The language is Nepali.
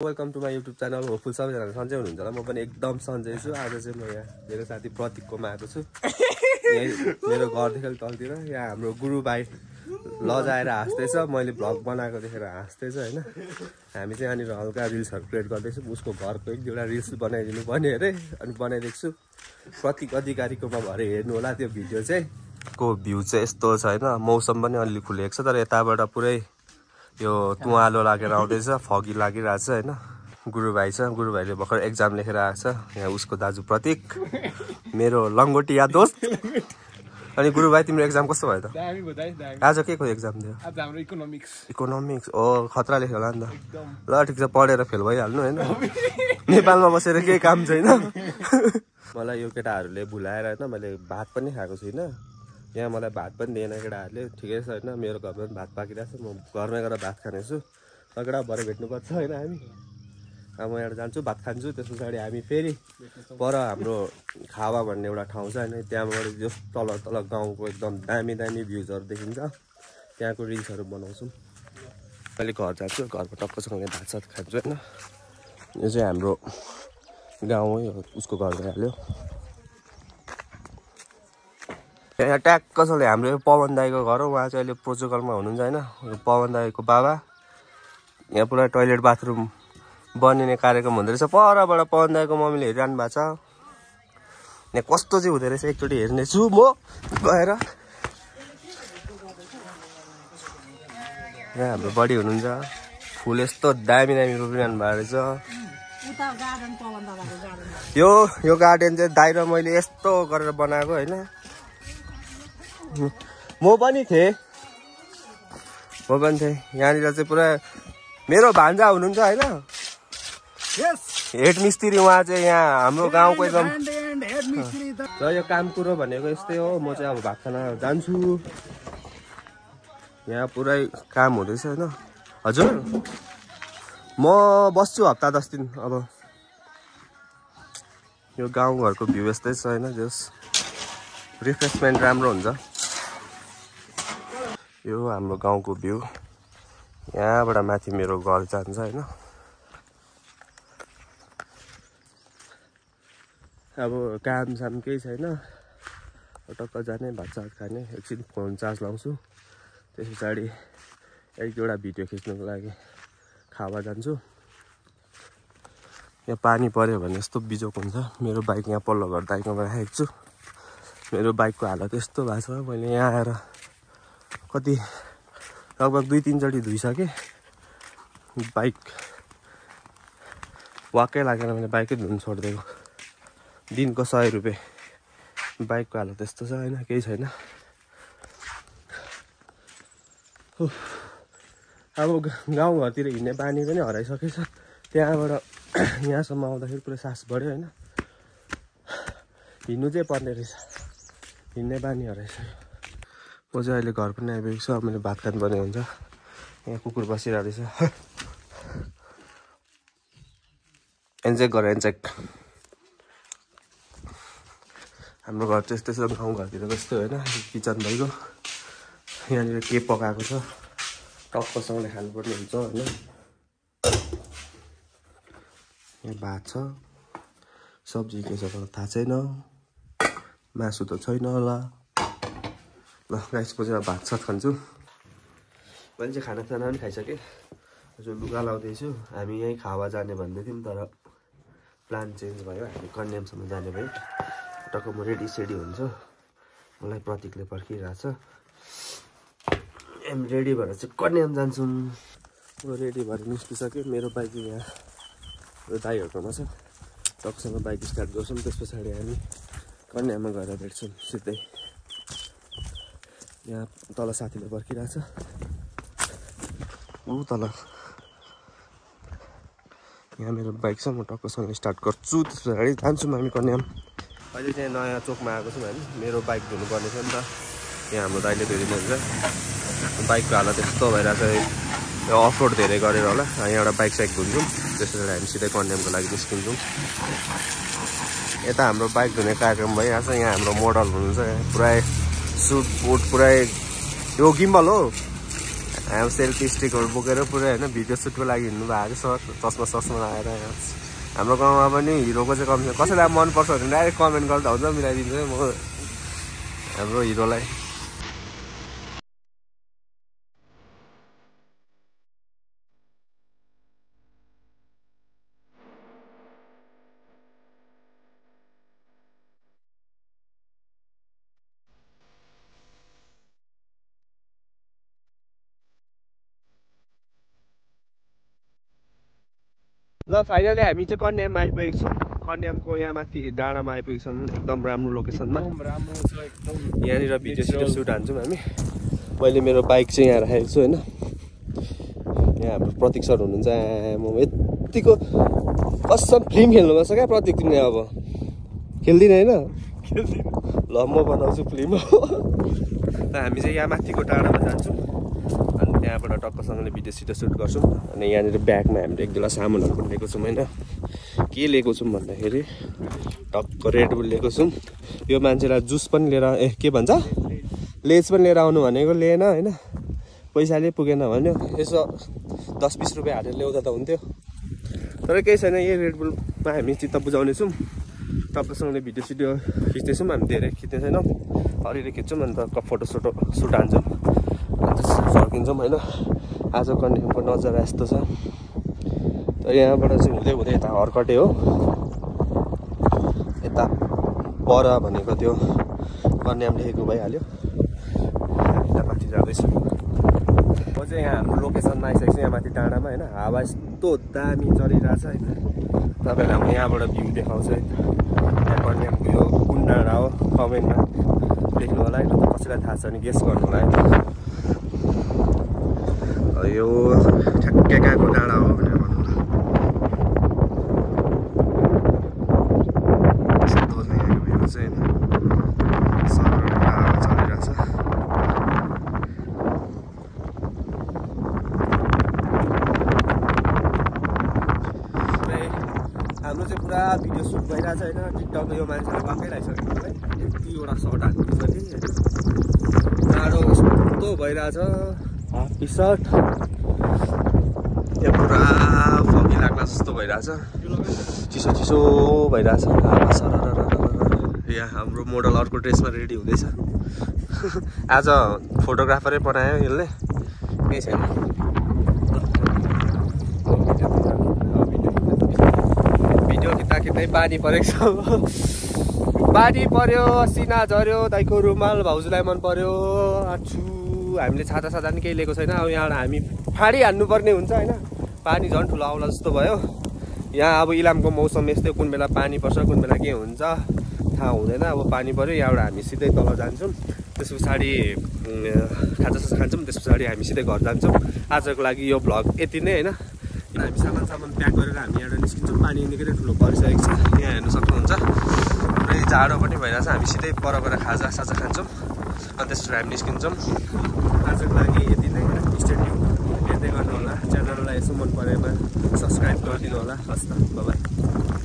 Welcome to my YouTube channel hopeful सबैजना सन्चै हुनुहुन्छ होला। म पनि एकदम सन्चै छु। आज चाहिँ म यहाँ मेरो साथी प्रतीककोमा आएको छु। यही मेरो घरदेखि तलतिर यहाँ हाम्रो गुरु भाइ लजाएर हाँस्दैछ। मैले भ्लग बनाएको देखेर हाँस्दैछ होइन। हामी चाहिँ यहाँनिर हल्का रिल्सहरू क्रिएट गर्दैछौँ। उसको घरको एक दुईवटा रिल्स बनाइदिनु पर्ने अरे, अनि बनाइदिएको छु। प्रतीक अधिकारीकोमा भरे हेर्नु होला त्यो भिडियो चाहिँ। को भ्यू चाहिँ यस्तो छ होइन। मौसम पनि अलि खुलेको छ, तर यताबाट पुरै यो तुवालो लागेर आउँदैछ, फगी लागिरहेको छ होइन। गुरुभाइ छ, गुरुभाइले भर्खर एक्जाम लेखेर आएको छ। यहाँ उसको दाजु प्रतीक, मेरो लङ्गोटिया दोस्त। अनि गुरुभाइ तिम्रो एक्जाम कस्तो भयो त? आज के को एक्जाम थियो? आज हाम्रो इकोनोमिक्स ओ खतरा लेख्यो होला नि त। ल ठिक छ, पढेर फेल भइहाल्नु होइन। नेपालमा बसेर केही काम छैन। मलाई यो केटाहरूले भुलाएर होइन, मैले भात पनि खाएको छुइनँ। यहाँ मलाई भात पनि दिएन केटाहरूले। ठिकै छ होइन, मेरो घरमा पनि भात पाकिरहेको छ। म घरमै गएर भात खानेछु। केटा भरे भेट्नुपर्छ होइन हामी। अब म यहाँ जान्छु, भात खान्छु। त्यस पछाडि हामी फेरि पर हाम्रो खावा भन्ने एउटा ठाउँ छ होइन, त्यहाँबाट जो तल तल गाउँको एकदम दामी दामी भ्युजहरू देखिन्छ, त्यहाँको रिल्सहरू बनाउँछौँ। अहिले घर जान्छु, घरको टक्कसँग भात सात खान्छु होइन। यो चाहिँ हाम्रो गाउँ है, उसको घर गइहाल्यो। यहाँ ट्याक्क कसले हाम्रो यो पवन दाईको घर हो। उहाँ चाहिँ अहिले पोर्चुगलमा हुनुहुन्छ होइन। पवन दाईको बाबा। यहाँ पुरा टोइलेट बाथरुम बनिने कार्यक्रम हुँदो रहेछ। परबाट पवन दाईको मम्मीले हेरिरहनु भएको छ। यहाँ कस्तो चाहिँ हुँदो रहेछ एकचोटि हेर्नेछु म गएर। यहाँ हाम्रो बडी हुनुहुन्छ। फुल यस्तो दामी दामी रोपिरहनु भएको रहेछ। यो गार्डन चाहिँ दाइ र मैले यस्तो गरेर बनाएको होइन। म पनि थिएँ। यहाँनिर चाहिँ पुरा मेरो भान्जा हुनुहुन्छ होइन। हेड मिस्त्री उहाँ चाहिँ यहाँ हाम्रो गाउँको एकदम। र यो काम कुरो भनेको यस्तै हो। म चाहिँ अब भात खाना जान्छु। यहाँ पुरै काम हुँदैछ होइन। हजुर म बस्छु हप्ता 10 दिन। अब यो गाउँघरको भ्यू यस्तै छ होइन। जस रिफ्रेसमेन्ट राम्रो हुन्छ। यो हाम्रो गाउँको भ्यू। यहाँबाट माथि मेरो घर जान्छ होइन। अब काम साम केही छैन। टक्क जाने, भात सात खाने, एकछिन फोन चार्ज लाउँछु। त्यस पछाडि एक दुईवटा भिडियो खिच्नुको लागि खावा जान्छु। यहाँ पानी पऱ्यो भने यस्तो बिजोक हुन्छ। मेरो बाइक यहाँ पल्लो घर दाइकोमा राखेको छु। मेरो बाइकको हालत यस्तो भएको छ। मैले यहाँ आएर कति लगभग 2-3 चोटि धुइसकेँ। बाइक वाक्कै लागेर मैले बाइकै धुनु छोडिदिएको। दिनको 100 रुपियाँ। बाइकको हालत यस्तो छ होइन, केही छैन। अब गाउँघरतिर हिँड्ने बानी पनि हराइसकेछ। त्यहाँबाट यहाँसम्म आउँदाखेरि पुरै सास बढ्यो होइन। हिँड्नु चाहिँ पर्ने रहेछ, हिँड्ने बानी हराइसक्यो। म चाहिँ अहिले घर पनि आइपुगेको छु। अब मैले भात खानुपर्ने हुन्छ। यहाँ कुकुर बसिरहेको रहेछ। एन्जेक गर एन्जेक। हाम्रो घर चाहिँ यस्तै छ, गाउँघरतिर जस्तो होइन। किचन भइगयो। यहाँनिर के पकाएको छ टक्कसँगले खानुपर्ने हुन्छ होइन। यहाँ भात छ, सब्जी के छ मलाई थाहा छैन, मासु त छैन होला। ल गाइस पछि भात सात खान्छु। मैले चाहिँ खानासाना पनि खाइसकेँ। जो लुगा लाउँदैछु। हामी यहीँ खावा जाने भन्दै थियौँ, तर प्लान चेन्ज भयो। हामी कन्यामसम्म जाने भयो। टक्क म रेडी सेडी हुन्छु। मलाई प्रतीकले पर्खिरहेको छ। हामी रेडी भएर चाहिँ कन्याम जान्छौँ। म रेडी भएर निस्किसकेँ। मेरो बाइक यहाँ दाइहरूकोमा छ। टक्कसँग बाइक स्टार्ट गर्छौँ। त्यस पछाडि हामी कन्याममा गएर भेट्छौँ सिधै। यहाँ तल साथीले पर्खिरहेछ। ऊ तल यहाँ मेरो बाइक छ। म टक्कसँग स्टार्ट गर्छु। त्यस पछाडि जान्छौँ हामी कन्याम। अहिले चाहिँ नयाँ चोकमा आएको छौँ हामी। मेरो बाइक धुनुपर्ने छ नि त। यहाँ हाम्रो दाइले धुइदिनुहुन्छ। बाइकको हालत यस्तो भइरहेको छ। अफ रोड धेरै गरेर होला। यहाँबाट बाइक साइक धुन्छौँ। त्यस पछाडि हामी सिधै कन्यामको लागि निस्किन्छौँ। यता हाम्रो बाइक धुने कार्यक्रम भइरहेको छ। यहाँ हाम्रो मोडल हुनुहुन्छ। पुरै सुट बुट पुरै यो गिम्बल हो। हामी सेल्फी स्टिकहरू बोकेर पुरै होइन भिडियो सुटको लागि हिँड्नु भएको सर चस्मा लगाएर यहाँ हाम्रो गाउँमा पनि हिरोको चाहिँ कमी छ कसैलाई मनपर्छ भने डाइरेक्ट कमेन्ट गर्दा हुन्छ मिलाइदिन्छु म हाम्रो हिरोलाई ल फाइनली हामी चाहिँ कन्याममा आइपुगेको छौँ कन्यामको यहाँ माथि डाँडामा आइपुगेको छौँ एकदम राम्रो लोकेसनमा यहाँनिर भिडियो सिडियो सुट हान्छौँ हामी मैले मेरो बाइक चाहिँ यहाँ राखेको छु होइन यहाँ हाम्रो प्रतीक सर हुनुहुन्छ म यतिको कसम फिल्म खेल्नुपर्छ क्या प्रतीक तिमीले अब खेल्दिनँ होइन ल म बनाउँछु फिल्म हामी चाहिँ यहाँ माथिको डाँडामा जान्छौँ अनि त्यहाँबाट टक्कसँगले भिडियो सिडियो सुट गर्छौँ अनि यहाँनिर ब्यागमा हामीले एक दुईवटा सामानहरू पनि लिएको छौँ होइन के लिएको छौँ भन्दाखेरि टक्क रेड बुल लिएको छौँ यो मान्छेलाई जुस पनि लिएर के भन्छ लेज पनि लिएर आउनु भनेको लिएन होइन पैसाले पुगेन भन्यो यसो 10-20 रुपियाँ हालेर ल्याउँदा त हुन्थ्यो तर केही छैन यही रेड बुलमा हामी चित्त बुझाउने छौँ टक्कसँगले भिडियो सिडियो खिच्दैछौँ हामी धेरै खिच्ने छैनौँ अलिअलि खिच्छौँ अन्त फोटो सुट हान्छौँ अन्त फर्किन्छौँ होइन आज कन्यामको नजारा यस्तो छ तर यहाँबाट चाहिँ हुँदै हुँदै यता हर्कटे हो यता पर भनेको त्यो कन्याम लेखेको भइहाल्यो यता माथि जाँदैछु म चाहिँ यहाँ हाम्रो लोकेसनमा आइसकेको छु यहाँ माथि डाँडामा होइन हावा यस्तो दामी चलिरहेछ होइन तपाईँहरूलाई म यहाँबाट भ्यू देखाउँछु है यहाँ कन्यामको यो कुन डाँडा हो कमेन्टमा लेख्नु होला होइन कसैलाई थाहा छ भने गेस गर्नु होला है यो ठ्याक्कै कहाँको डाँडा हो भनेर भन्नु यस्तो छ यहाँको भ्यू चाहिँ सरर हावा चलिरहेछ हाम्रो चाहिँ पुरा भिडियो सुट भइरहेछ होइन टिकटकमा यो मान्छेलाई वाक्कै लागिसकेको है यतिवटा सर्ट हाल्नु छ कि टाढो यस्तो भइरहेछ हाफ टी सर्ट यहाँ पुरा फगी लाग्ला जस्तो भइरहेछ चिसो चिसो भइरहेछ हावा सरर यहाँ हाम्रो मोडल अर्को ड्रेसमा रेडी हुँदैछ आज फोटोग्राफरै बनायो यसले केही छैन भिडियो खिच्दै पानी परेको छ पानी पर्यो सिना झऱ्यो दाइको रुमाल भाउजूलाई मन पर्यो आछु हामीले छाता साता नि केही लिएको छैन अब यहाँबाट हामी फाडी हान्नुपर्ने हुन्छ होइन पानी झन् ठुलो आउला जस्तो भयो यहाँ अब इलामको मौसम यस्तै कुन बेला पानी पर्छ कुन बेला के हुन्छ थाहा हुँदैन अब पानी पर्यो यहाँबाट हामी सिधै तल जान्छौँ त्यस पछाडि खाजासाजा खान्छौँ त्यस पछाडि हामी सिधै घर जान्छौँ आजको लागि यो भ्लग यति नै होइन हामी सामान प्याक गरेर हामी यहाँबाट निस्किन्छौँ पानी निकै ठुलो परिसकेको छ यहाँ हेर्नु सक्नुहुन्छ पुरै जाडो पनि भइरहेछ हामी सिधै पर गएर खाजासाजा खान्छौँ अनि त्यसपछि हामी निस्किन्छौँ आजको लागि यति नै स्टे ट्युन हेर्दै गर्नु होला च्यानललाई यसो मन परेमा सब्सक्राइब गरिदिनु होला हस् त बाइ